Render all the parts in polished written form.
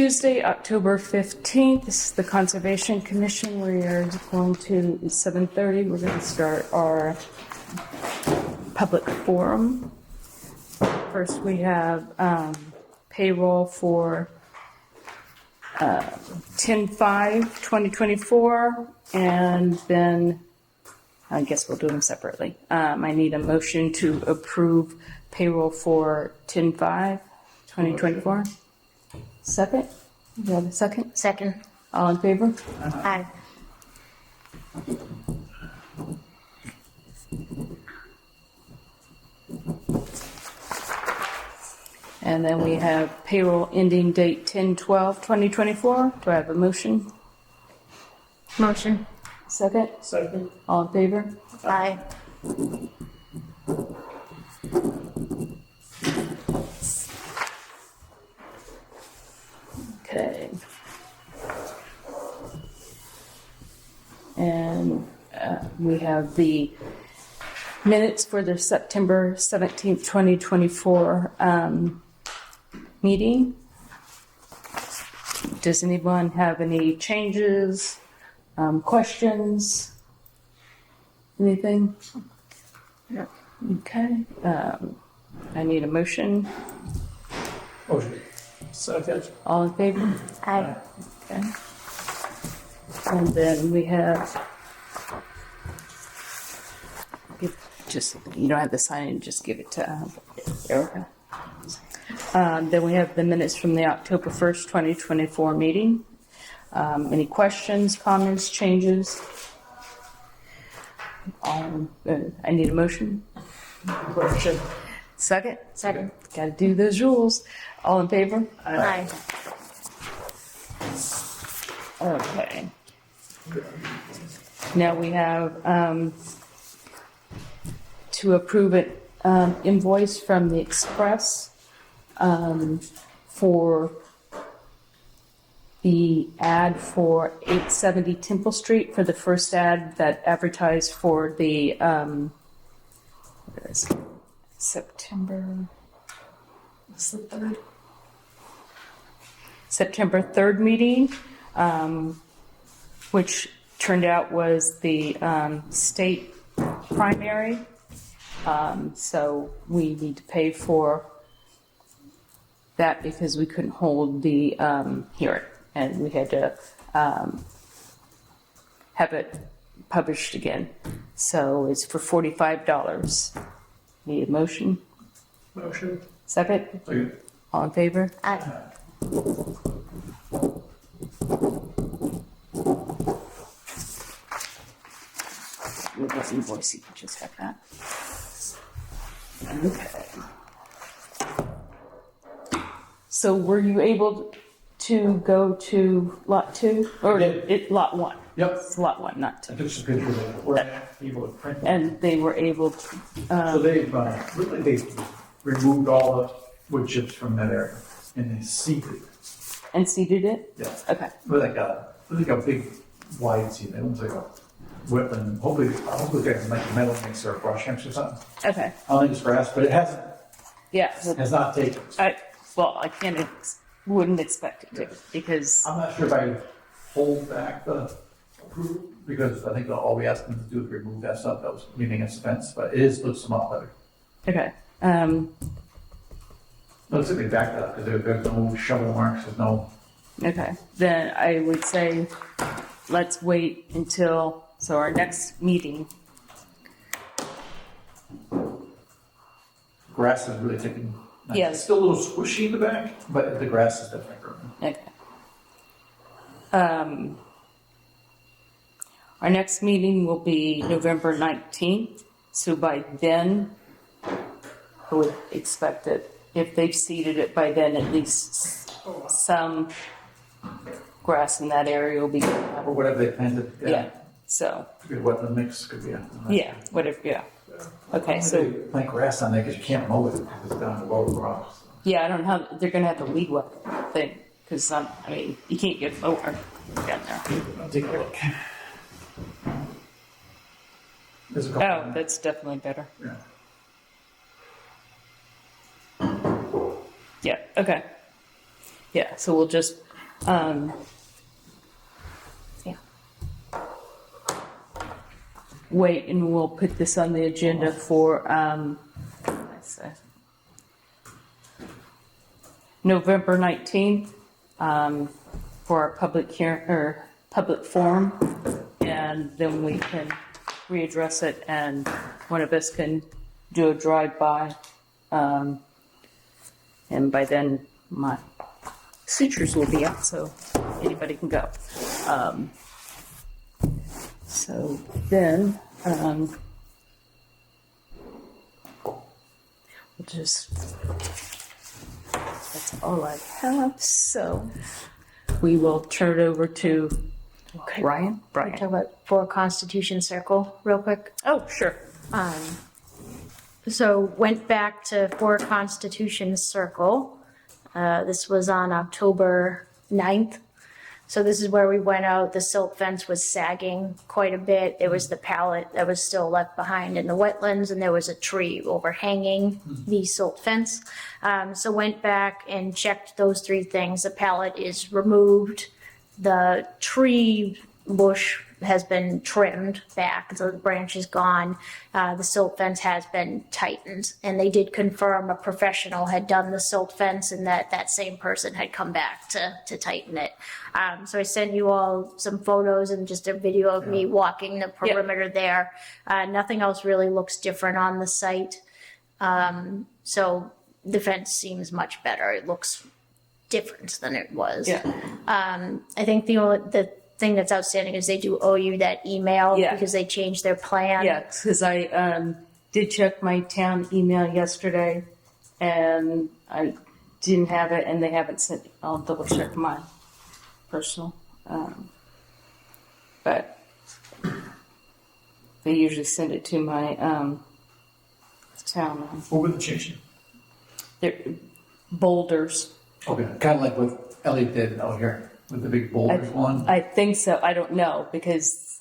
Tuesday, October 15th. This is the Conservation Commission. We are going to, it's 7:30. We're going to start our public forum. First, we have payroll for 10/5/2024, and then I guess we'll do them separately. I need a motion to approve payroll for 10/5/2024. Second? You have a second? Second. All in favor? Aye. And then we have payroll ending date 10/12/2024. Do I have a motion? Motion. Second? Second. All in favor? Aye. Okay. And we have the minutes for the September 17th, 2024 meeting. Does anyone have any changes, questions, anything? No. Okay. I need a motion. Motion. Second. All in favor? Aye. Okay. And then we have, just, you don't have to sign it, just give it to Erica. Then we have the minutes from the October 1st, 2024 meeting. Any questions, comments, changes? I need a motion. Motion. Second? Second. Got to do those rules. All in favor? Aye. Okay. Now we have to approve an invoice from the Express for the ad for 870 Temple Street, for the first ad that advertised for the what is it? September 3rd meeting, which turned out was the state primary. So we need to pay for that because we couldn't hold the hearing, and we had to have it published again. So it's for $45. Need a motion? Motion. Second? Second. All in favor? Aye. With this invoice, you can just have that. Okay. So were you able to go to lot 2? Or lot 1? Yep. It's lot 1, not 2. I took some pictures of it. We're able to print them. And they were able to, So they've removed all the wood chips from that area and they seeded it. and seeded it? Yeah. Okay. With like a big wide seed. It looks like a Whitman. Hopefully it's like a metal mixer or brush hemps or something. Okay. I don't think it's grass, but it Yeah. has not taken. I wouldn't expect it to, because, I'm not sure if I hold back the approval because I think all we asked them to do is remove that stuff that was leaning against the fence, but it looks a lot better. okay. Looks like they backed it up because there's no shovel marks, there's no. Okay, then I would say, let's wait until, so our next meeting, Grass is really taking. Yes. It's still a little squishy in the back, but the grass is definitely growing. okay. Our next meeting will be November 19th, so by then, I would expect that if they've seeded it by then, at least some grass in that area will be. Or whatever they planted. Yeah, so, Could be a wetland mix, could be a. yeah, whatever, yeah. Okay, So so, plant grass on there because you can't mow it because it's down the lower rocks. yeah, I don't know how, they're gonna have to weed whack that thing, because, I mean, you can't get mower down there. I'll take a look. There's a couple. Oh, that's definitely better. Yeah. Yeah, okay. Yeah, so we'll just, Yeah. wait and we'll put this on the agenda for, let's see, November 19th, for our public hearing, or public forum. And then we can readdress it and one of us can do a drive-by. And by then my sutures will be out, so anybody can go. So then, we'll just, that's all I have. So we will turn it over to Ryan. Can we talk about for Constitution Circle real quick? Oh, sure. So went back to for Constitution Circle. This was on October 9th. So this is where we went out. The silt fence was sagging quite a bit. There was the pallet that was still left behind in the wetlands, and there was a tree overhanging the silt fence. So went back and checked those three things. The pallet is removed. The tree bush has been trimmed back, so the branch is gone. The silt fence has been tightened, and they did confirm a professional had done the silt fence and that same person had come back to tighten it. So I sent you all some photos and just a video of me walking the perimeter there. Nothing else really looks different on the site. So the fence seems much better. It looks different than it was. Yeah. I think the thing that's outstanding is they do owe you that email Yeah. because they changed their plan. Yeah, because I did check my town email yesterday, and I didn't have it, and they haven't sent. I'll double check my personal, but they usually send it to my town. What were the changes? They're boulders. Okay, kind of like what Elliot did out here with the big boulders one. I think so. I don't know because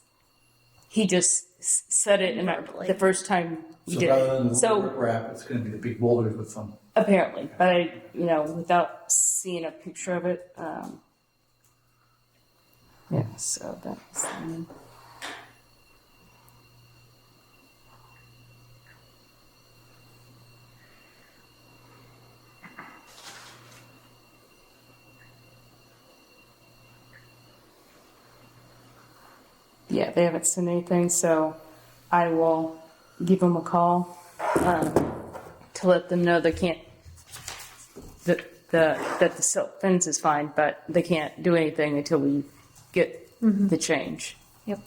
he just said it, and Verbally. the first time he So did rather it. than the So wrap, it's going to be the big boulders with some. apparently, but I, without seeing a picture of it, yeah. So that's. Yeah, they haven't sent anything, so I will give them a call to let them know they can't. That the silk fence is fine, but they can't do anything until we get the change. Yep.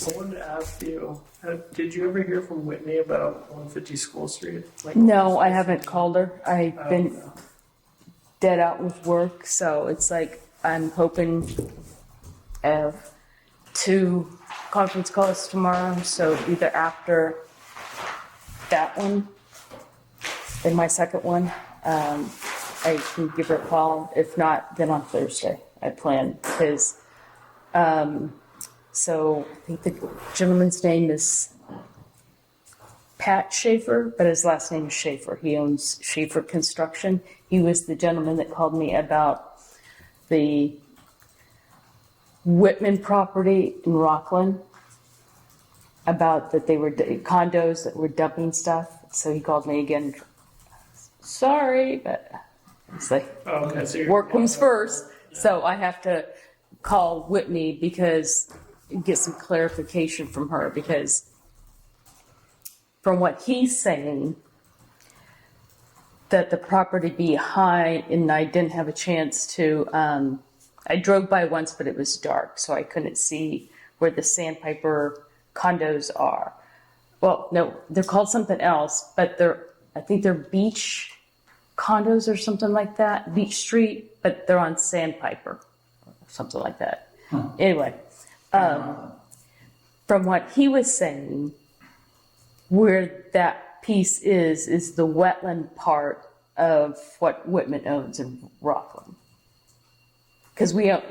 I wanted to ask you, did you ever hear from Whitney about 150 School Street? Like, No, I haven't called her. I've been dead out with work, so it's like I'm hoping of 2 conference calls tomorrow, so either after that one and my second one, I can give her a call. If not, then on Thursday I plan, because so I think the gentleman's name is Pat Schaefer, but his last name is Schaefer. He owns Schaefer Construction. He was the gentleman that called me about the Whitman property in Rockland, about that they were condos that were dumping stuff. So he called me again. Sorry, but it's like Oh, okay, so you're, work comes first. So I have to call Whitney because get some clarification from her, because from what he's saying, that the property behind, and I didn't have a chance to, I drove by once, but it was dark, so I couldn't see where the Sandpiper condos are. Well, no, they're called something else, but I think they're beach condos or something like that, Beach Street, but they're on Sandpiper, or something like that. Anyway, from what he was saying, where that piece is the wetland part of what Whitman owns in Rockland. Because we own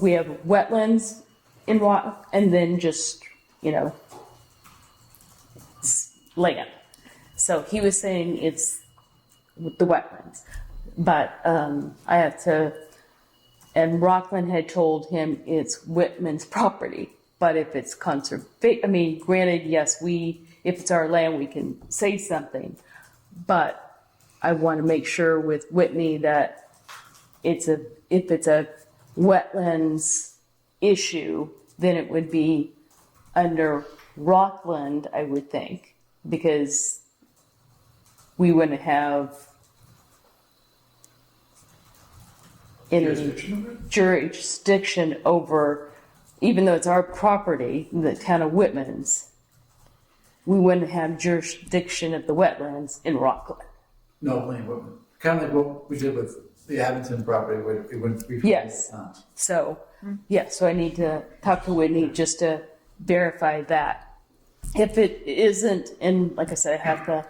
we have wetlands in Rock, and then just, land. So he was saying it's the wetlands, but I have to, and Rockland had told him it's Whitman's property. But if it's granted, yes, if it's our land, we can say something. But I want to make sure with Whitney that if it's a wetlands issue, then it would be under Rockland, I would think, because we wouldn't have any jurisdiction over, even though it's our property, the town of Whitman's, we wouldn't have jurisdiction of the wetlands in Rockland. No, Lane, kind of like what we did with the Abington property, where it went three. Yes. So, so I need to talk to Whitney just to verify that. If it isn't, and like I said, I have to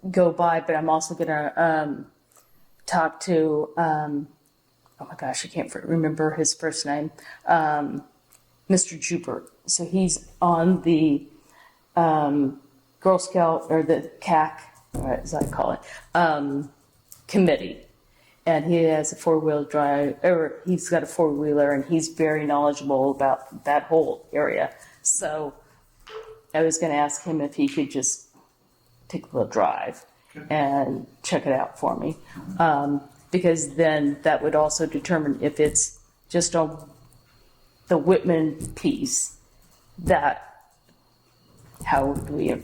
go by, but I'm also going to talk to, oh my gosh, I can't remember his first name, Mr. Jubert. So he's on the Girl Scout, or the CAC, as I call it, committee. And he has a four-wheel drive, or he's got a four-wheeler, and he's very knowledgeable about that whole area. So I was going to ask him if he could just take a little drive and check it out for me. Because then that would also determine if it's just on the Whitman piece, that how would we,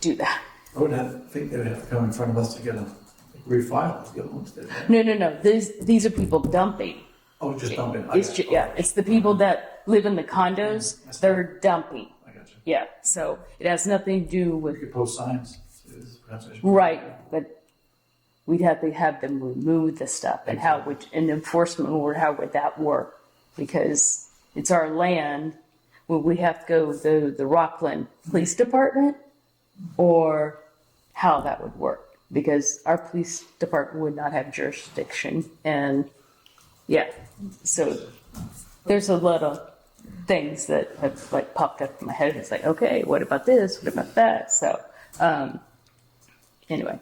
do that? I would think they would have to come in front of us to get a refile, the other ones did. Right? No. These are people dumping. Oh, just dumping. It's the people that live in the condos. They're dumping. I got you. Yeah. So it has nothing to do We with could post signs. Perhaps I should- right, but we'd have to have them remove the stuff, and and enforcement, or how would that work? Because it's our land. Would we have to go to the Rockland Police Department, or how that would work? Because our police department would not have jurisdiction, and so there's a lot of things that have popped up in my head. It's like, okay, what about this? What about that? So anyway,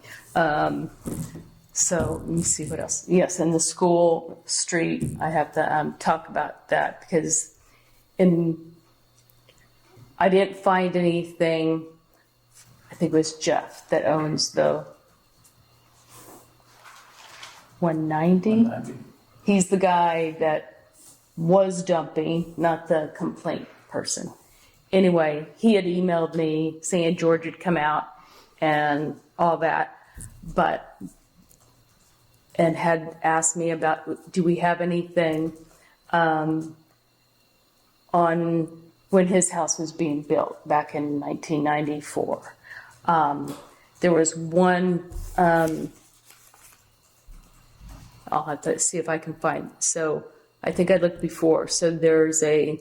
so let me see what else. Yes, in the school street, I have to talk about that, because I didn't find anything. I think it was Jeff that owns the 190. 190. He's the guy that was dumping, not the complaint person. Anyway, he had emailed me saying George had come out and all that, and had asked me about, do we have anything on when his house was being built back in 1994. There was one, I'll have to see if I can find. So I think I looked before. So there's a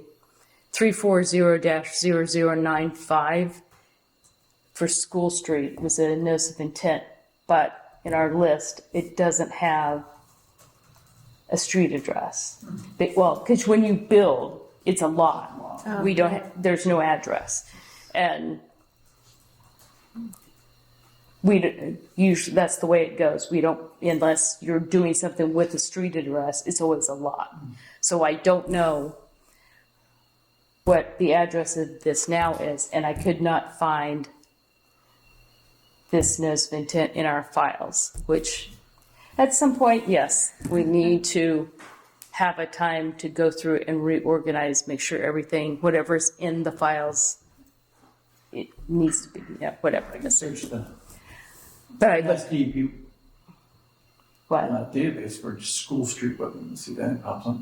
340-0095 for School Street. It was a notice of intent, but in our list, it doesn't have a street address. Because when you build, it's a lot. We don't. There's no address, and usually that's the way it goes. We don't, unless you're doing something with a street address. It's always a lot. So I don't know what the address of this now is, and I could not find this notice of intent in our files. Which, at some point, yes, we need to have a time to go through it and reorganize, make sure everything, whatever's in the files, it needs to be, whatever. Search the But I SDP what? database for School Street wetlands. See that it pops up.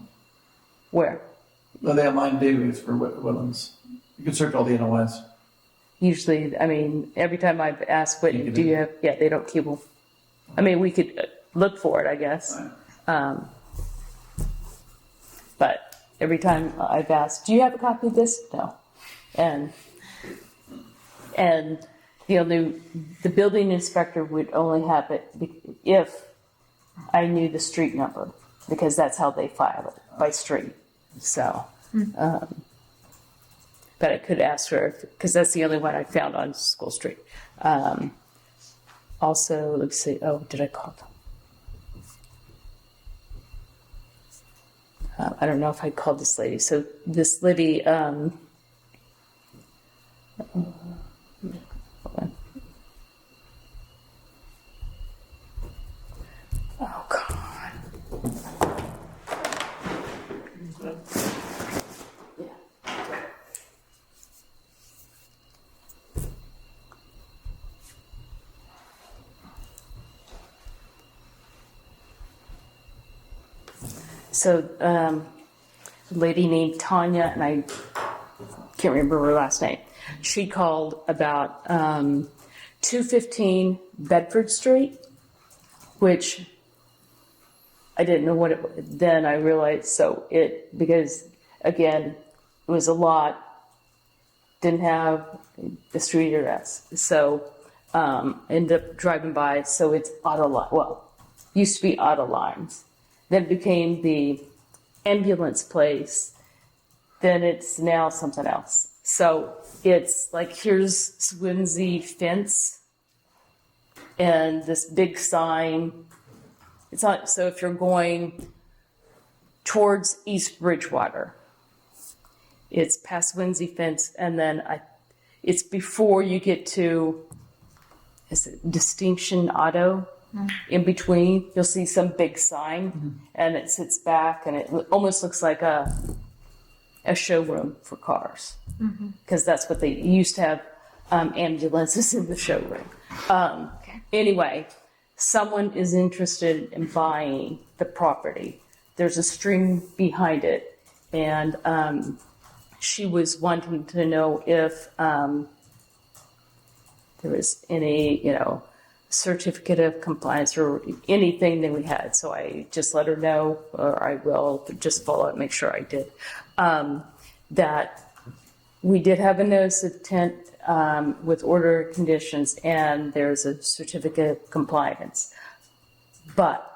Where? No, they have online database for wetlands. You can search all the NOIs. Usually, I mean, every time I've asked, what do you have? Yeah, they don't keep them. I mean, we could look for it, I guess. Right. But every time I've asked, do you have a copy of this? No. And the building inspector would only have it if I knew the street number, because that's how they file it, by street. So, but I could ask her, because that's the only one I found on School Street. Also, let's see, oh, did I call them? I don't know if I called this lady. So this lady, hold on. Oh, God. Yeah. So, a lady named Tanya, and I can't remember her last name. She called about 215 Bedford Street, which I didn't know what it was. Then I realized, because again, it was a lot, didn't have the street address. So, ended up driving by, so it's Autoline. Well, used to be Autolines. Then it became the ambulance place. Then it's now something else. So it's like, here's Swansea fence and this big sign. It's not, so if you're going towards East Bridgewater, it's past Swansea fence, and then it's before you get to, is it Distinction Auto? In between, you'll see some big sign, and it sits back, and it almost looks like a showroom for cars, because that's what they used to have, ambulances in the showroom. Anyway, someone is interested in buying the property. There's a stream behind it, and she was wanting to know if there was any, certificate of compliance or anything that we had. So I just let her know, or I will just follow up, make sure I did, that we did have a notice of intent with order conditions, and there's a certificate of compliance. But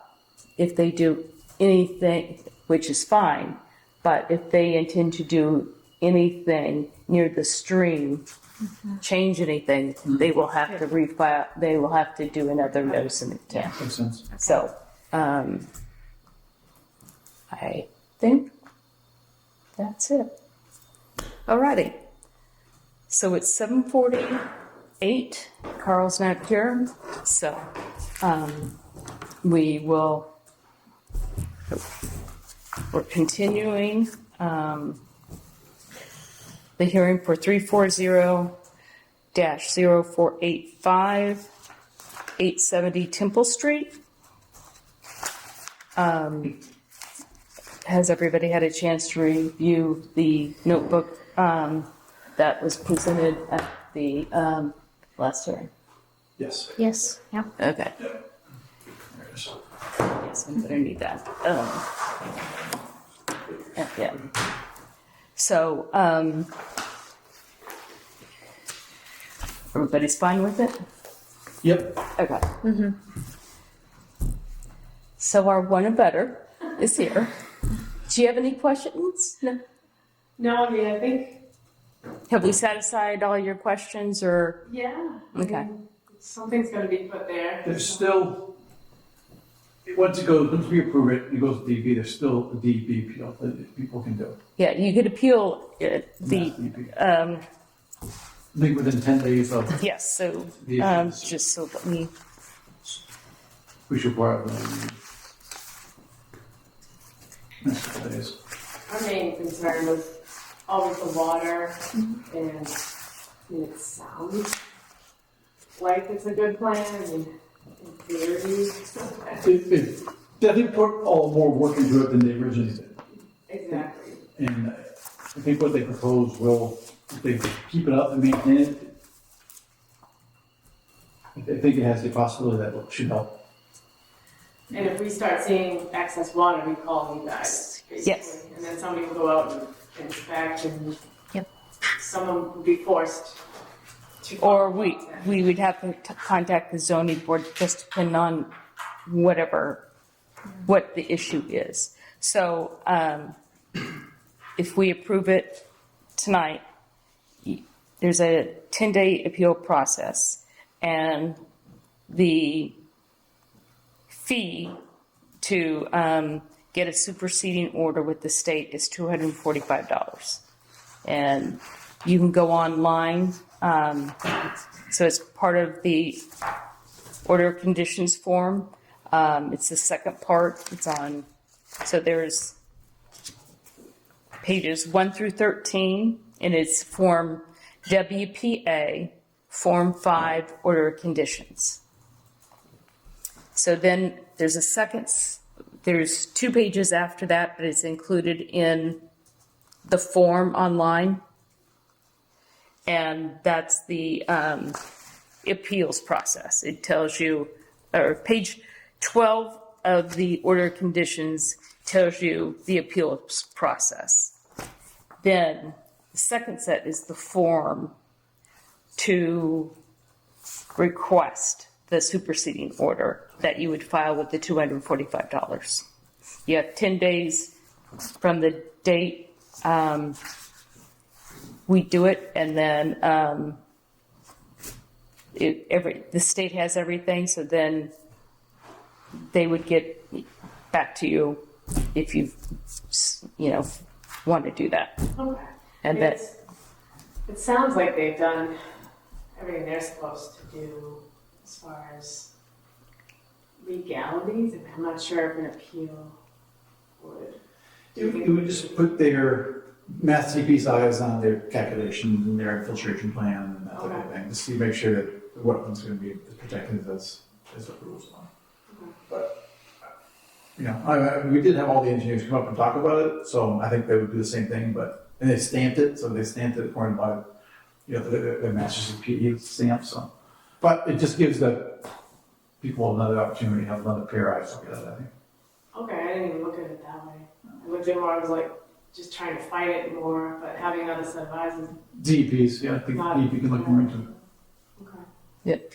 if they do anything, which is fine, but if they intend to do anything near the stream, change anything, they will have to refile, they will have to do another notice of intent. Makes sense. So, I think that's it. Alrighty. So it's 7:48. Carl's not here, so we're continuing the hearing for 340-0485, 870 Temple Street. Has everybody had a chance to review the notebook that was presented at the last hearing? Yes. Yes, yeah. Okay. There it is. Yes, I'm gonna need that. Yeah. So, everybody's fine with it? Yep. Okay. So our one and better is here. Do you have any questions? No. No, I mean, I think, Have we satisfied all your questions, or? yeah. I Okay. mean, something's gonna be put there. There's still, once we approve it, it goes to DB, there's still a DB appeal that people can do. Yeah, you could appeal it, the, Mass DB. um, I think within 10 days of, yes, so, The issues. just so let me, we should borrow the next couple days. Our main concern was always the water, and I mean, it sounds like it's a good plan, I mean, in theory. It definitely put all more work into it than they originally did. Exactly. And I think what they propose will, if they keep it up and maintain it, I think it has the possibility that it should help. And if we start seeing excess water, we call you guys. basically. Yes. And then somebody will go out and inspect, and Yep. someone will be forced to. Or follow we, up then. we would have to contact the zoning board, just depending on what the issue is. So, if we approve it tonight, there's a 10-day appeal process, and the fee to get a superseding order with the state is $245. And you can go online, so it's part of the order of conditions form. It's the second part, it's on, so there's pages 1 through 13, and it's form WPA, form 5, order of conditions. So then there's there's 2 pages after that, but it's included in the form online. And that's the appeals process. It tells you, or page 12 of the order of conditions tells you the appeals process. Then the second set is the form to request the superseding order that you would file with the $245. You have 10 days from the date we do it, and then the state has everything, so then they would get back to you if you want to do that. Okay. And It sounds like they've done everything they're supposed to do as far as legalities, and I'm not sure if an appeal would. It would just put their Mass DEP's eyes on their calculations and their infiltration plan and that type of Okay. thing, just to make sure that the wetland's gonna be as protected as the rules are. Okay. But, we did have all the engineers come up and talk about it, so I think they would do the same thing, and they stamped it, according to, the Masters of PE stamp, so. But it just gives the people another opportunity to have another pair of eyes look at it, I think. Okay, I didn't even look at it that way. I looked at it more, I was like, just trying to fight it more, but having another set of eyes is, DEPs, yeah, I think DEP can look more into it. okay. Yep.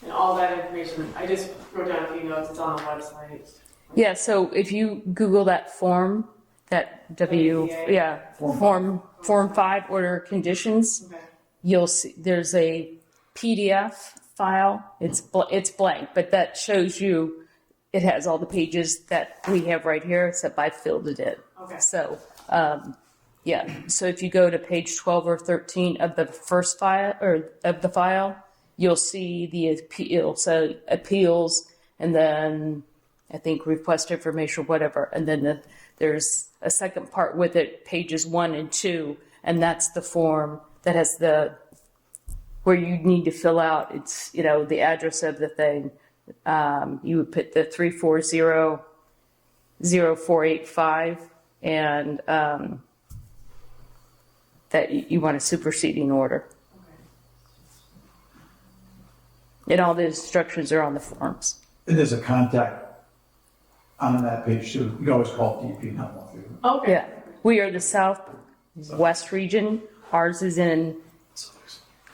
And all that information, I just wrote down a few notes, it's on the website. Yeah, so if you Google that form, that WPA. form 5, order of conditions, Okay. you'll see there's a PDF file. It's blank, but that shows you it has all the pages that we have right here, except I filled it in. Okay. So, so if you go to page 12 or 13 of the first file, or of the file, you'll see the appeal, so appeals, and then I think request information or whatever, and then there's a second part with it, pages 1 and 2, and that's the form that has where you need to fill out, it's, the address of the thing. You would put the 340-0485, and that you want a superseding order. And all the instructions are on the forms. And there's a contact on that page too. You can always call DEP 913. Okay. Yeah, we are the southwest region. Ours is in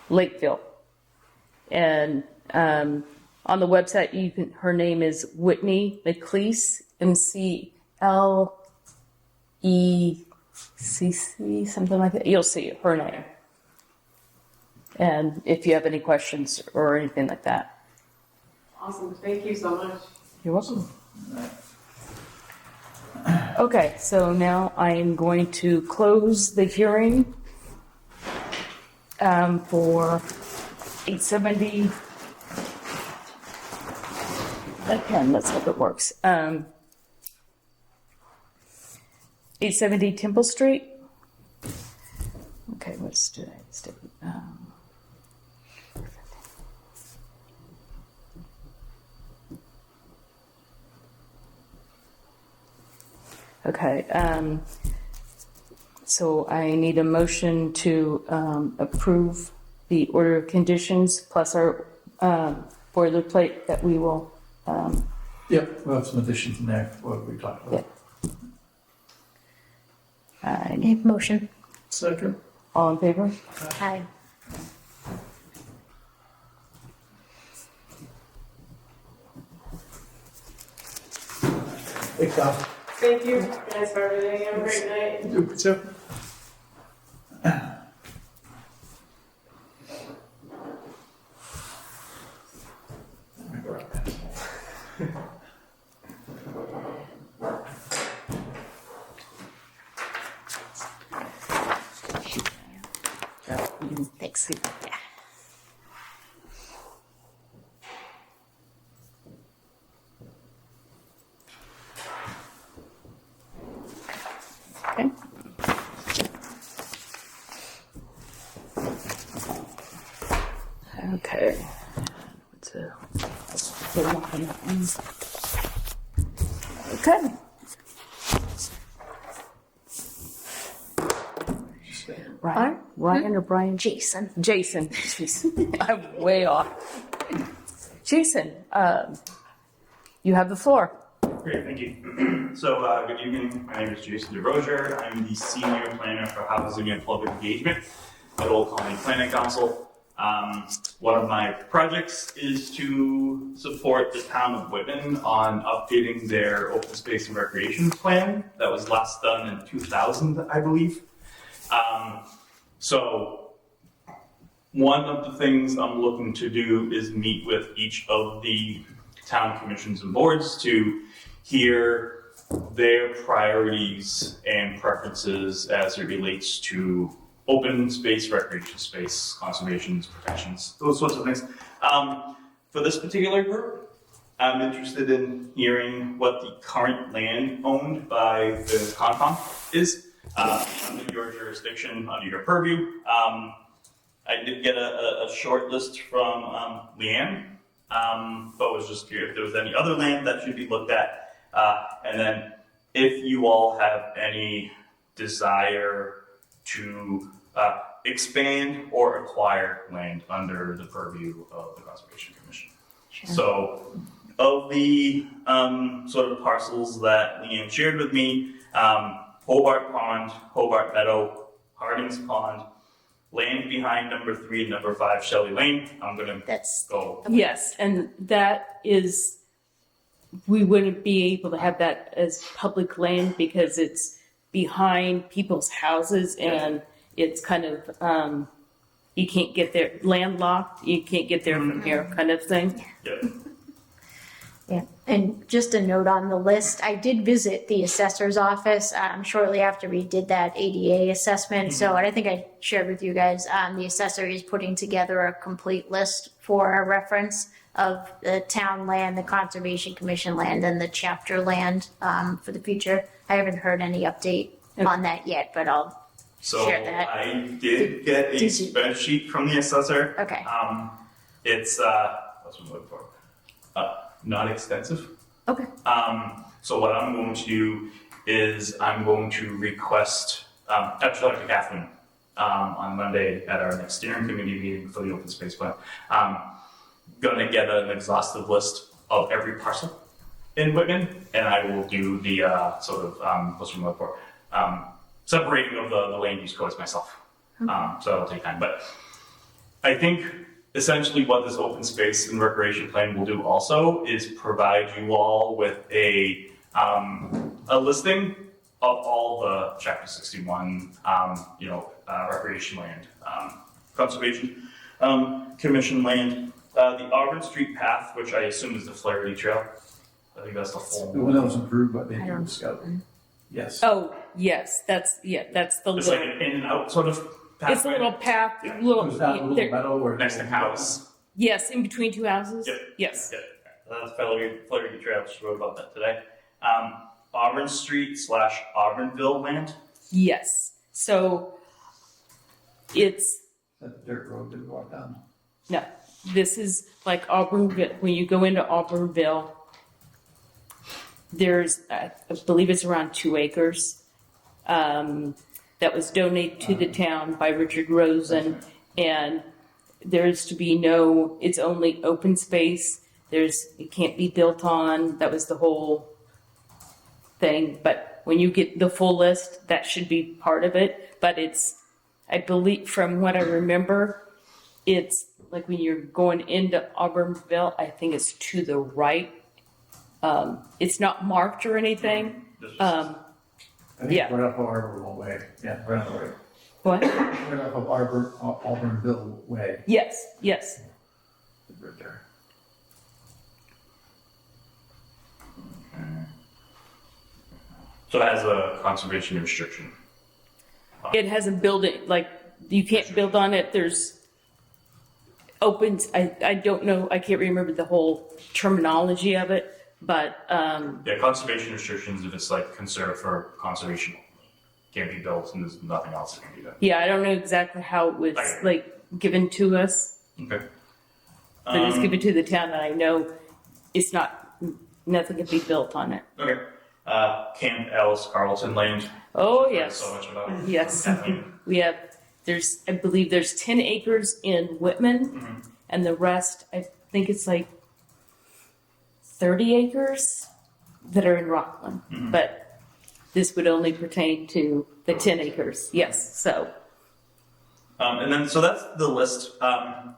Lakeville. And on the website, her name is Whitney McLeese, MCLECC, something like that. You'll see her name. And if you have any questions or anything like that. Awesome, thank you so much. You're welcome. Okay, so now I am going to close the hearing for 870. Again, let's hope it works. 870 Temple Street. Okay, what's today's date? Okay, so I need a motion to approve the order of conditions plus our boilerplate that we will, Yep, we'll have some additions in there, what we talked about. Aye. Motion. Second. All in favor? Aye. Thanks, Tom. Thank you guys for everything. Have a great night. So, Thanks. Yeah. Okay. Okay. What's a, okay. Ryan or Brian? Jason. Jason. Jeez. I'm way off. Jason, you have the floor. Great, thank you. So, good evening. My name is Jason DeRozier. I'm the Senior Planner for Housing and Public Engagement at Old Colony Planning Council. One of my projects is to support the town of Whitman on updating their open space and recreation plan that was last done in 2000, I believe. So, one of the things I'm looking to do is meet with each of the town commissions and boards to hear their priorities and preferences as it relates to open space, recreation space, conservations, protections, those sorts of things. For this particular group, I'm interested in hearing what the current land owned by the Concom is under your jurisdiction, under your purview. I did get a short list from Leanne, but was just curious if there was any other land that should be looked at. And then if you all have any desire to expand or acquire land under the purview of the Conservation Commission. Sure. So of the sort of parcels that Leanne shared with me, Hobart Pond, Hobart Meadow, Harding's Pond, land behind number 3 and number 5 Shelley Lane. I'm gonna That's go. Yes, and that is, we wouldn't be able to have that as public land because it's behind people's houses and it's kind of, you can't get there, landlocked, you can't get there from here kind of thing. Yep. Yeah, and just a note on the list, I did visit the assessor's office shortly after we did that ADA assessment. So, and I think I shared with you guys, the assessor is putting together a complete list for our reference of the town land, the Conservation Commission land, and the chapter land for the future. I haven't heard any update on that yet, but I'll So share that. I did get a Did you- spreadsheet from the assessor. Okay. It's what's I'm looking for? Not extensive. Okay. So what I'm going to do is I'm going to request, actually talk to Catherine on Monday at our next steering committee meeting for the open space plan. Gonna get an exhaustive list of every parcel in Whitman, and I will do the sort of what's from the report, separating of the land use codes myself. So that'll take time, but I think essentially what this open space and recreation plan will do also is provide you all with a listing of all the Chapter 61, recreation land, conservation commission land, the Auburn Street path, which I assume is the Flaherty Trail. I think that's the full. The one that was approved by the I don't- Scout. Yes. Oh, yes, that's the It's like little, an in and out sort of pathway. it's a little path, Yeah. little, Goes down a little there- meadow where. Next to house. yes, in between two houses? Yep. Yes. Yeah, that's Flaherty Trail. Just wrote about that today. Auburn Street / Auburnville land. Yes. So it's, That dirt road that we walked down. no, this is like Auburnville. When you go into Auburnville, there's, I believe it's around 2 acres. That was donated to the town by Richard Rosen, and there's to be no, it's only open space. It can't be built on. That was the whole thing, but when you get the full list, that should be part of it. But it's, I believe, from what I remember, it's like when you're going into Auburnville, I think it's to the right. It's not marked or anything. I think Yeah. right off of Arborville Way. Yeah, right off the way. What? Right off of Auburnville Way. Yes, yes. Right there. So it has a conservation restriction. It has a building, like, you can't build on it. There's opens, I don't know, I can't remember the whole terminology of it, but, Yeah, conservation restrictions if it's like conserved for conservation only. Can't be built and there's nothing else that can be done. yeah, I don't know exactly how it was, like, given to us, Okay. but it was given to the town, and I know it's not, nothing can be built on it. Okay. Camp Ellis Carlton Land. Oh, Heard yes. So much about Yes. that land. We have, I believe there's 10 acres in Whitman, and the rest, I think it's like 30 acres that are in Rockland. But this would only pertain to the 10 acres, yes, so. And then, so that's the list.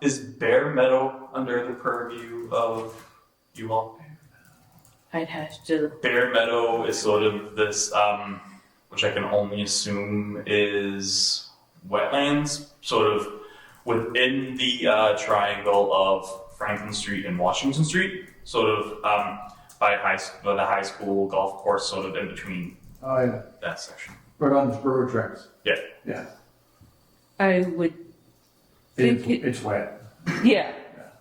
Is Bear Meadow under the purview of you all? I'd have to, Bear Meadow is sort of this, which I can only assume is wetlands, sort of within the triangle of Franklin Street and Washington Street, sort of by the high school golf course, sort of in between Oh, yeah. that section. Right on the railroad tracks. Yeah. Yeah. I would It's, think, it's wet. yeah,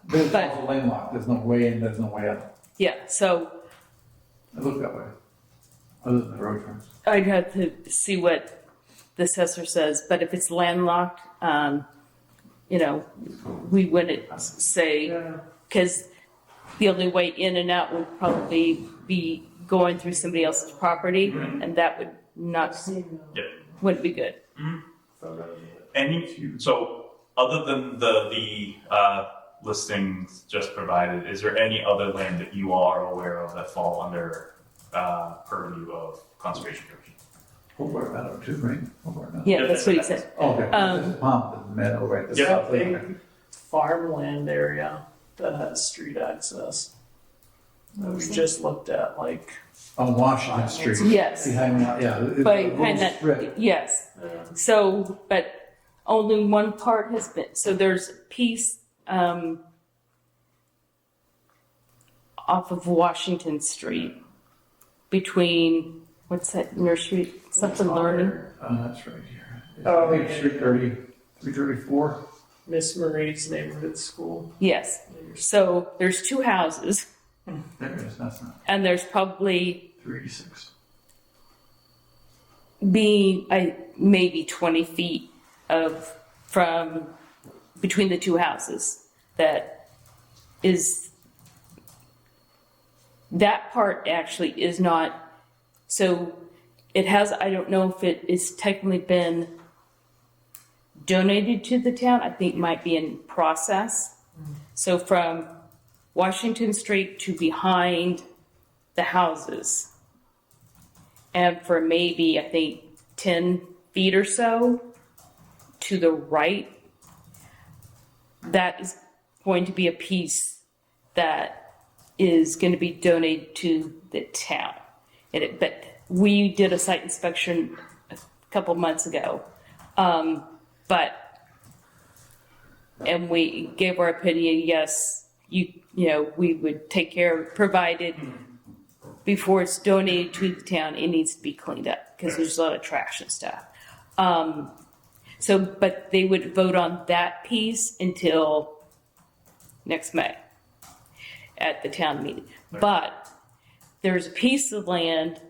But it's But- also landlocked. There's no way in, there's no way out. yeah, so It looked that way. Other than the road tracks. I'd have to see what the assessor says, but if it's landlocked, you know, we wouldn't say, Yeah. because the only way in and out would probably be going through somebody else's property, and that would not, Yeah. wouldn't be good. So other than the listings just provided, is there any other land that you are aware of that fall under purview of conservation commission? Hobart Meadow too, right? Hobart Meadow. Yeah, that's what he said. Oh, okay. Um, This is Palm, the meadow, right? This Yeah. is That South Lake. big farmland area that has street access. That we just looked at, like, On Washington Street. Yes. Behind, yeah. the Behind little that, strip. yes. So, but only one part has been, so there's a piece, off of Washington Street between, what's that nursery, something learning? That's right here. Oh, I think yeah. 334. Miss Marie's neighborhood school. Yes. So there's two houses, There it is, that's not. and there's probably 386. maybe 20 feet from between the two houses that is, that part actually is not, so it has, I don't know if it is technically been donated to the town. I think it might be in process. So from Washington Street to behind the houses, and for maybe, I think, 10 feet or so to the right, that is going to be a piece that is going to be donated to the town. But we did a site inspection a couple months ago, and we gave our opinion, yes, you know, we would take care of, provided before it's donated to the town, it needs to be cleaned up because there's a lot of trash and stuff. So, but they would vote on that piece until next May at the town meeting. But there's a piece of land,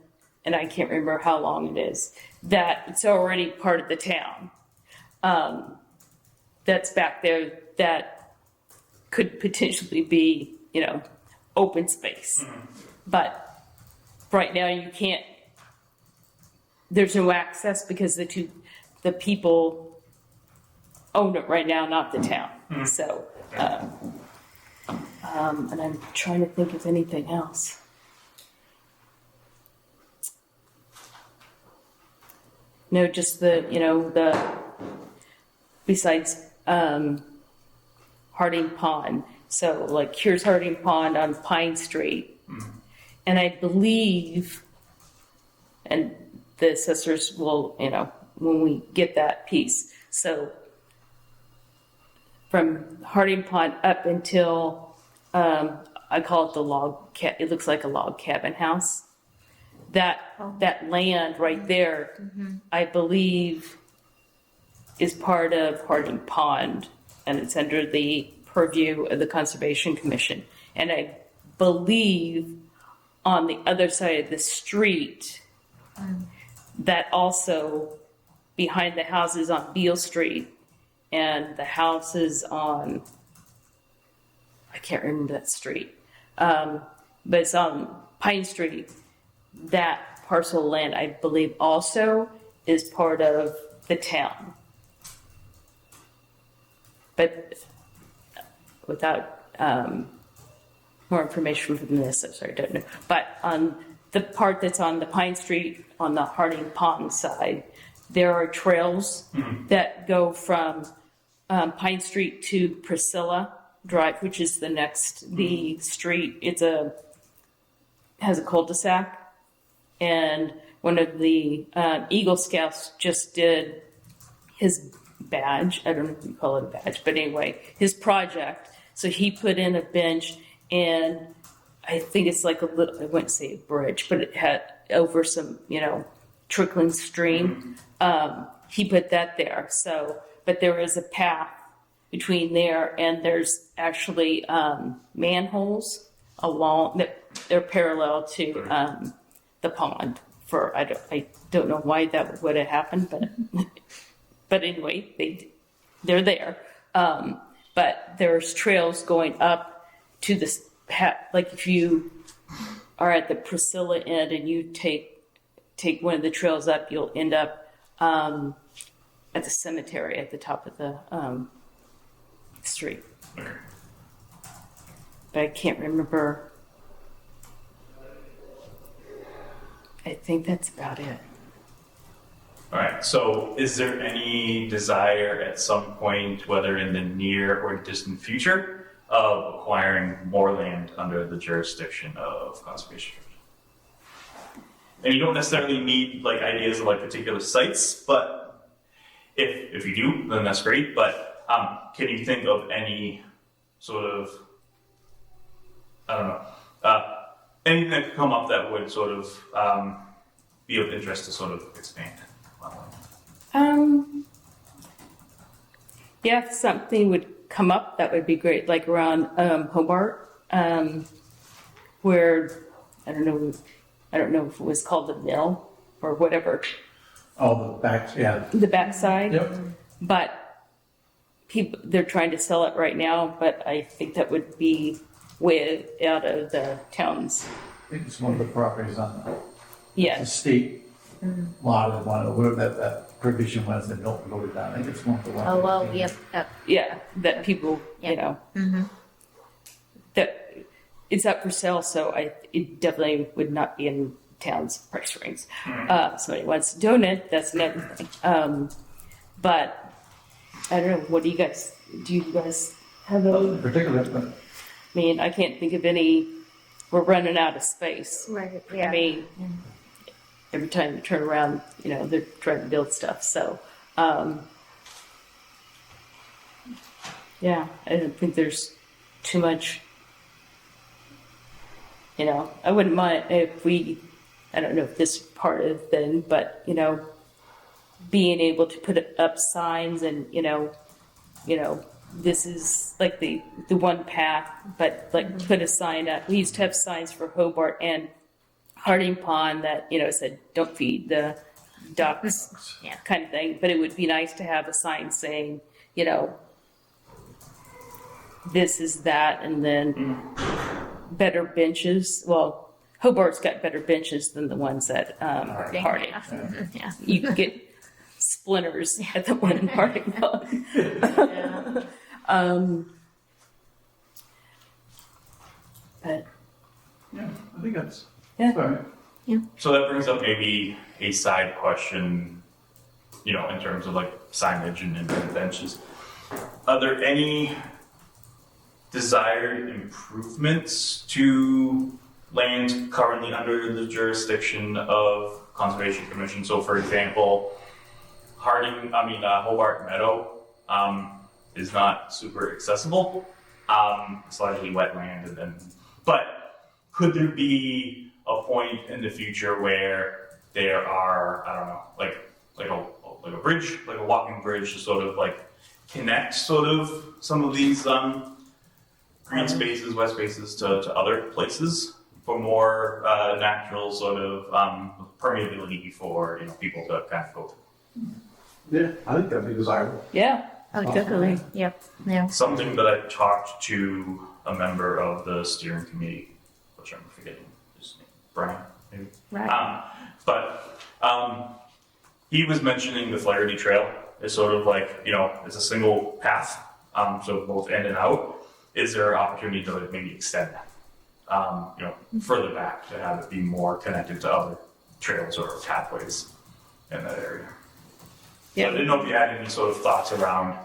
and I can't remember how long it is, that it's already part of the town. That's back there that could potentially be, you know, open space. But right now you can't, there's no access because the people own it right now, not the town. So, and I'm trying to think of anything else. No, just the, besides, Harding Pond. So like here's Harding Pond on Pine Street. And I believe, and the assessors will, when we get that piece. So from Harding Pond up until, I call it the it looks like a log cabin house. That land right there, I believe, is part of Harding Pond, and it's under the purview of the Conservation Commission. And I believe on the other side of the street, that also behind the houses on Beale Street and the houses on, I can't remember that street, but it's on Pine Street. That parcel of land, I believe, also is part of the town. But without more information from this, I'm sorry, I don't know. But on the part that's on the Pine Street, on the Harding Pond side, there are trails that go from Pine Street to Priscilla Drive, which is the street. Has a cul-de-sac. And one of the Eagle Scouts just did his badge. I don't know if you call it a badge, but anyway, his project. So he put in a bench, and I think it's like I wouldn't say a bridge, but it had over some, trickling stream. He put that there. So, but there is a path between there, and there's actually manholes along that they're parallel to the pond. I don't know why that would have happened, but anyway, they're there. But there's trails going up to this, like if you are at the Priscilla end and you take one of the trails up, you'll end up at the cemetery at the top of the street. But I can't remember. I think that's about it. All right, so is there any desire at some point, whether in the near or distant future, of acquiring more land under the jurisdiction of conservation? And you don't necessarily need ideas of particular sites, but if you do, then that's great. But can you think of any sort of, I don't know, anything that could come up that would sort of be of interest to sort of expand? Yeah, if something would come up, that would be great. Like around Hobart, where I don't know if it was called the mill or whatever. Oh, the back, yeah. The backside. Yep. But they're trying to sell it right now. But I think that would be way out of the town's. I think it's one of the properties on the Yeah. state lot of one of whatever that provision was that Milton voted down. I think it's one of the ones. Oh, well, yep. Yeah, that people, Yeah. that it's up for sale, so it definitely would not be in town's price range. Somebody wants to donate, that's another thing. But I don't know, do you guys have Nothing a, particular, but I mean, I can't think of any, we're running out of space. Right, I mean, every time you turn around, they're trying to build stuff. So, yeah, I don't think there's too much. I wouldn't mind if I don't know if this is part of the thing, but, being able to put up signs and, this is like the one path, but put a sign up. We used to have signs for Hobart and Harding Pond that, said, don't feed the ducks, Yeah. kind of thing. But it would be nice to have a sign saying, this is that, and then better benches. Well, Hobart's got better benches than the ones at Harding. Yeah. You could get splinters at the one in Harding Pond. But yeah, I think that's Yeah. all right. So that brings up maybe a side question in terms of like signage and benches. Are there any desired improvements to land currently under the jurisdiction of Conservation Commission? So, for example, Hobart Meadow is not super accessible. It's largely wetland, but could there be a point in the future where there are, I don't know, like a bridge, like a walking bridge to sort of like connect sort of some of these green spaces, wet spaces to other places for more natural sort of permeability for people to kind of go through? Yeah, I think that'd be desirable. Yeah, Oh, definitely. Yep. Yeah. Something that I talked to a member of the steering committee, which I'm forgetting his name, Brian, maybe. Right. But he was mentioning the Flaherty Trail is sort of like, it's a single path, so both in and out. Is there an opportunity to like maybe extend that, further back to have it be more connected to other trails or pathways in that area? Yeah. I didn't know if you had any sort of thoughts around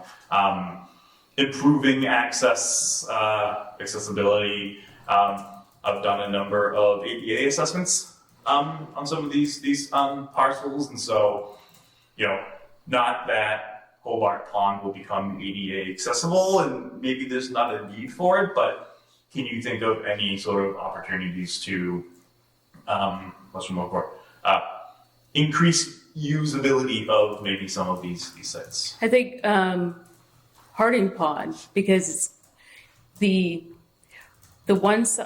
improving accessibility. I've done a number of ADA assessments on some of these parcels, and so not that Hobart Pond will become ADA accessible, and maybe there's not a need for it, but can you think of any sort of opportunities to increase usability of maybe some of these sites? I think Harding Pond, because it's the ones,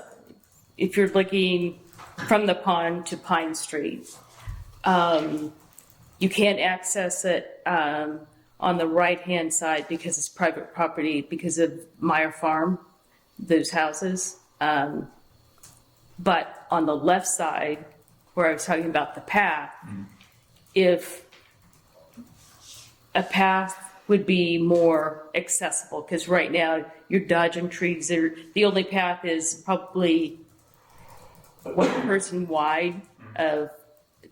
if you're looking from the pond to Pine Street, you can't access it on the right-hand side because it's private property because of Meyer Farm, those houses. But on the left side, where I was talking about the path, if a path would be more accessible, because right now you're dodging trees. The only path is probably one person wide of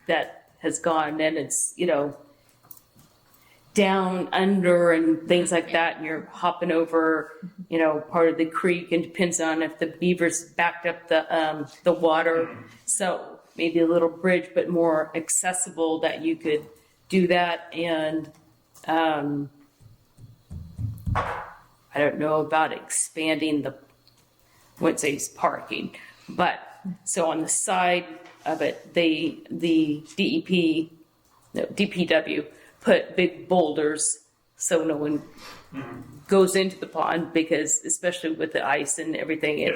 that has gone, and it's down under and things like that, and you're hopping over part of the creek, and depends on if the beavers backed up the water. So maybe a little bridge, but more accessible that you could do that. And I don't know about expanding I wouldn't say it's parking, but so on the side of it, the DPW put big boulders so no one goes into the pond, because especially with the ice and everything,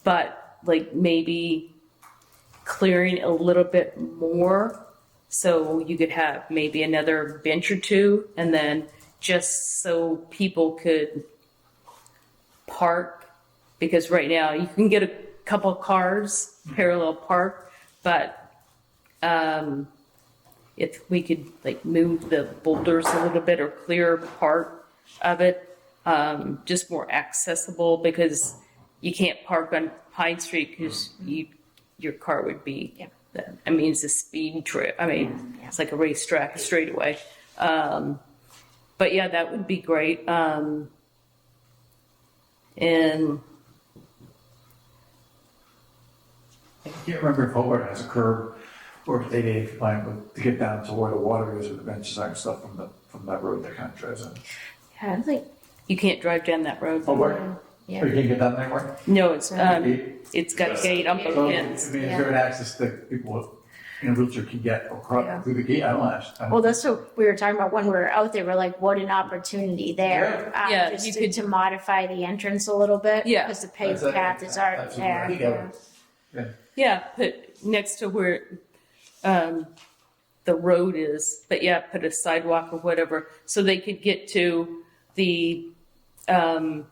but like maybe clearing a little bit more so you could have maybe another bench or two, and then just so people could park, because right now you can get a couple cars parallel park, but if we could like move the boulders a little bit or clear part of it, just more accessible, because you can't park on Pine Street because your car would be, it's a speed trip. It's like a racetrack straightaway. But yeah, that would be great. And I can't remember if Hobart has a curb or if they need to get down to where the water is, or the benches are and stuff from that road that kind of drives in. Yeah, I think you can't drive down that road. Hobart? Yeah. Or you can't get down anywhere? No, it's got gate on both So, ends. is there an access that people in a wheelchair can get across through the gate? I don't know. Well, that's what we were talking about when we were out there. We're like, what an opportunity there. Yeah, just you to, could- to modify the entrance a little bit. Yeah. Because the paved That's- path is already that's what I think there. of. Yeah. Yeah, put next to where the road is, but yeah, put a sidewalk or whatever, so they could get to the, I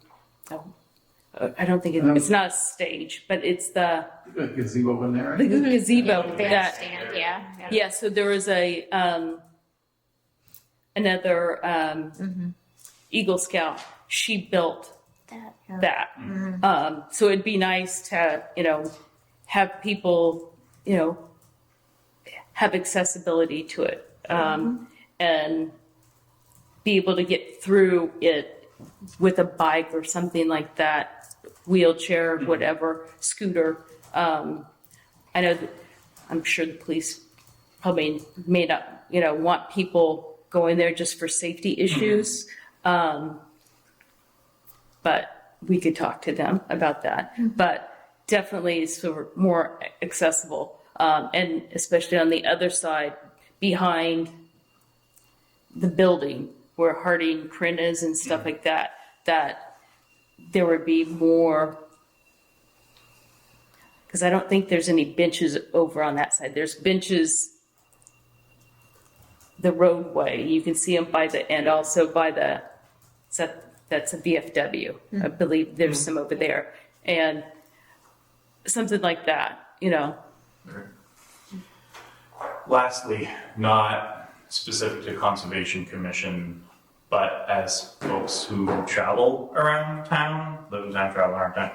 don't think it's not a stage, but it's the A gazebo in there, the right? gazebo. Bandstand, yeah. Yeah, so there was a, another Eagle Scout, she built that. So it'd be nice to, have people, have accessibility to it. and be able to get through it with a bike or something like that, wheelchair, whatever, scooter. I know, I'm sure the police probably may not, want people going there just for safety issues. But we could talk to them about that. But definitely it's sort of more accessible. And especially on the other side, behind the building where Harding Print is and stuff like that, that there would be more, because I don't think there's any benches over on that side. There's benches the roadway. You can see them by the, and also by the, that's a VFW. I believe there's some over there. And something like that, Lastly, not specific to Conservation Commission, but as folks who travel around town, live in town, travel around town,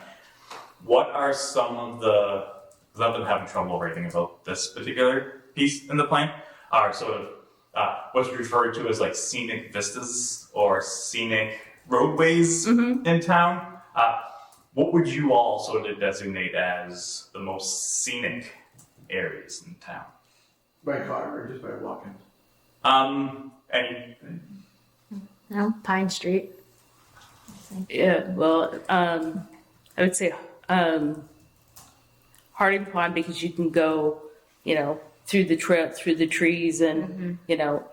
what are some of the, because I've been having trouble writing about this particular piece in the plan, are sort of what's referred to as like scenic vistas or scenic roadways in town. What would you all sort of designate as the most scenic areas in town? By car or just by walking? Any No, Pine Street. Yeah, well, I would say Harding Pond, because you can go, through the trail, through the trees, and the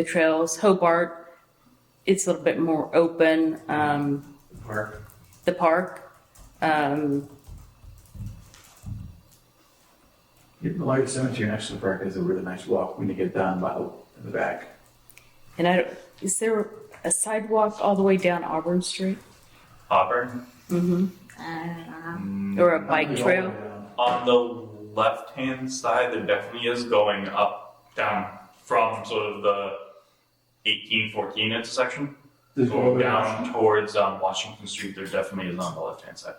trails. Hobart, it's a little bit more open. Park. The park. The Light Cemetery next to the park is a really nice walk when you get down by in the back. And is there a sidewalk all the way down Auburn Street? Auburn? I don't know. Or a bike trail? On the left-hand side, there definitely is going up, down from sort of the 1814 intersection. Going down towards Washington Street, there definitely is on the left-hand side.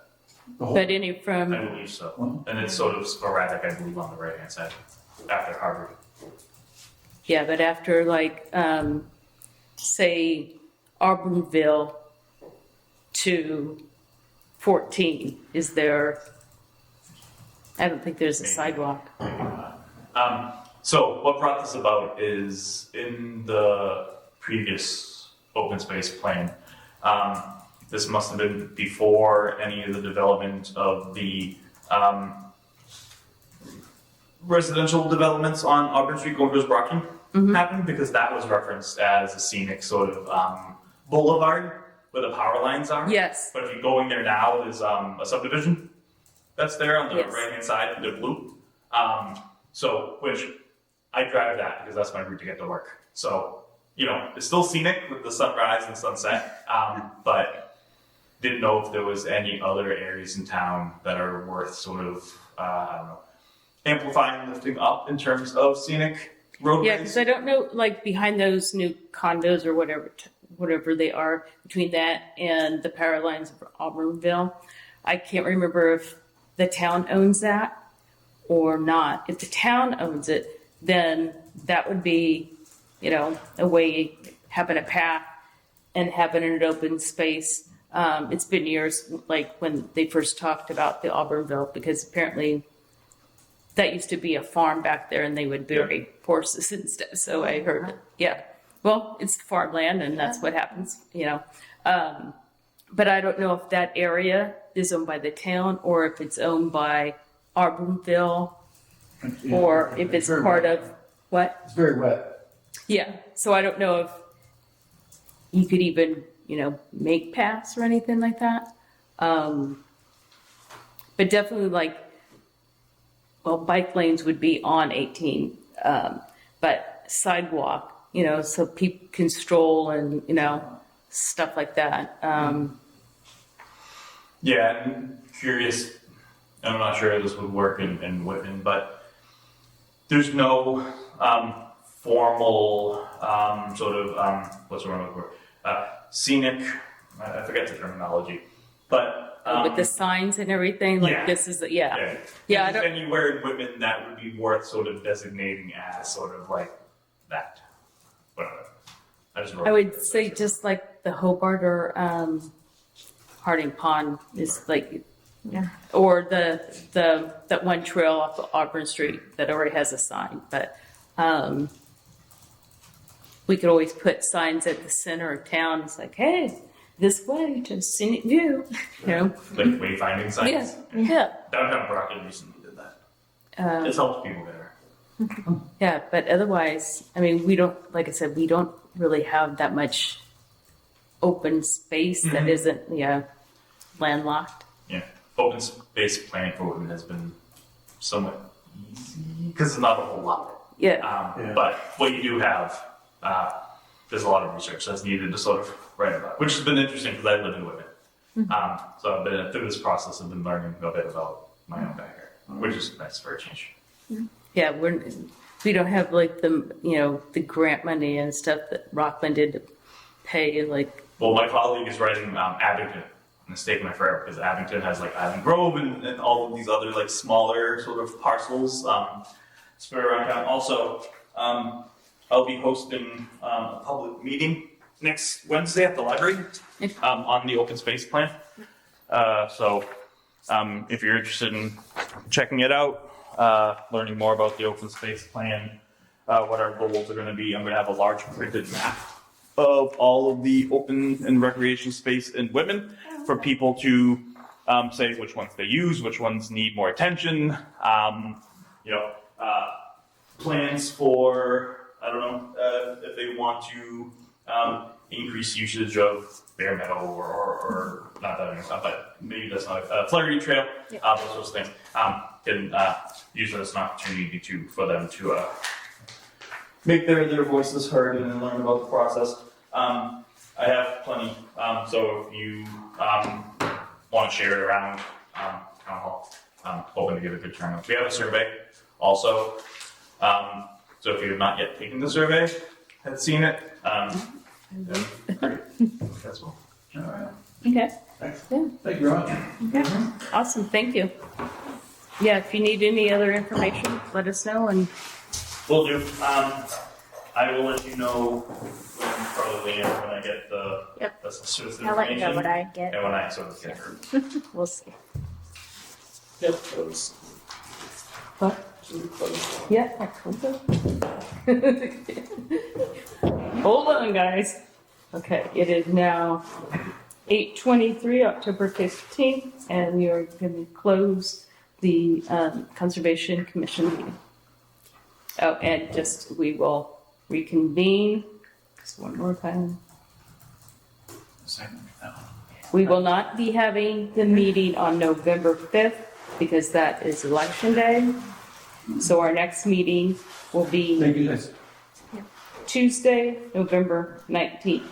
But any I from, believe so. And it's sort of sporadic, I believe, on the right-hand side, after Harvard. yeah, but after say Auburnville to 14, is there, I don't think there's a sidewalk. So what brought this about is in the previous open space plan, this must have been before any of the development of the residential developments on Auburn Street going towards Brockton happened, because that was referenced as a scenic sort of boulevard where the power lines are. Yes. But if you're going there now, there's a subdivision that's there on the Yes. right-hand side, the blue. So, which I drive that because that's my route to get to work. So, it's still scenic with the sunrise and sunset, but didn't know if there was any other areas in town that are worth sort of, I don't know, amplifying, lifting up in terms of scenic roadways. Yeah, because I don't know, behind those new condos or whatever they are, between that and the power lines of Auburnville, I can't remember if the town owns that or not. If the town owns it, then that would be, a way, having a path and having an open space. It's been years, when they first talked about the Auburnville, because apparently that used to be a farm back there and they would bury horses and stuff. So I heard, yeah. Well, it's farmland and that's what happens, But I don't know if that area is owned by the town or if it's owned by Auburnville or if it's part of what? It's very wet. Yeah. So I don't know if you could even, make paths or anything like that. But definitely bike lanes would be on 18, but sidewalk, so people can stroll and, stuff like that. Yeah, I'm curious, I'm not sure if this would work in Whitman, but there's no formal sort of, what's the wrong word, scenic, I forget the terminology, But With the signs and everything, like yeah. this is, yeah. yeah, Yeah, I If there's don't- anywhere in Whitman that would be worth sort of designating as sort of like that. Whatever. I would say just like the Hobart or Harding Pond is like, Yeah. or that one trail off of Auburn Street that already has a sign, but we could always put signs at the center of town. It's like, hey, this way to scenic view, you know? Like wayfinding signs. Yeah. Downtown Brockton recently did that. It helps people there. Yeah, but otherwise, I mean, we don't, like I said, we don't really have that much open space that isn't, landlocked. Yeah. Open space planning for Whitman has been somewhat easy because there's not a whole lot. Yeah. But what you do have, there's a lot of research that's needed to sort of write about, which has been interesting because I live in Whitman. So I've been through this process. I've been learning a bit about my own backyard, which is nice for a change. Yeah, we don't have like the grant money and stuff that Rockland did to pay, like, Well, my colleague is writing Abington. Mistaken my forever because Abington has like Island Grove and all of these other like smaller sort of parcels spread around town. Also, I'll be hosting a public meeting next Wednesday at the library on the open space plan. So if you're interested in checking it out, learning more about the open space plan, what our goals are going to be, I'm going to have a large printed map of all of the open and recreation space in Whitman for people to say which ones they use, which ones need more attention, plans for, I don't know, if they want to increase usage of bare meadow or not that, but maybe that's not a Flaherty Trail, those sorts of things. Can use it as an opportunity for them to make their voices heard and learn about the process. I have plenty, so if you want to share it around town hall, hoping to get a good turnout. We have a survey also, so if you have not yet taken the survey, have seen it, great. That's all. All right. okay. Excellent. Thank you very much. Okay, awesome, thank you. Yeah, if you need any other information, let us know, and Will do. I will let you know probably when I get the sort of I'll let you know what I get. and when I sort of get her. We'll see. Yep, close. what? Should we close? Yeah, October. Hold on, guys. Okay, it is now 8:23, October 15th, and we are going to close the Conservation Commission meeting. Oh, and we will reconvene, just one more time. We will not be having the meeting on November 5th because that is election day. So our next meeting will be Thank you, guys. Tuesday, November 19th.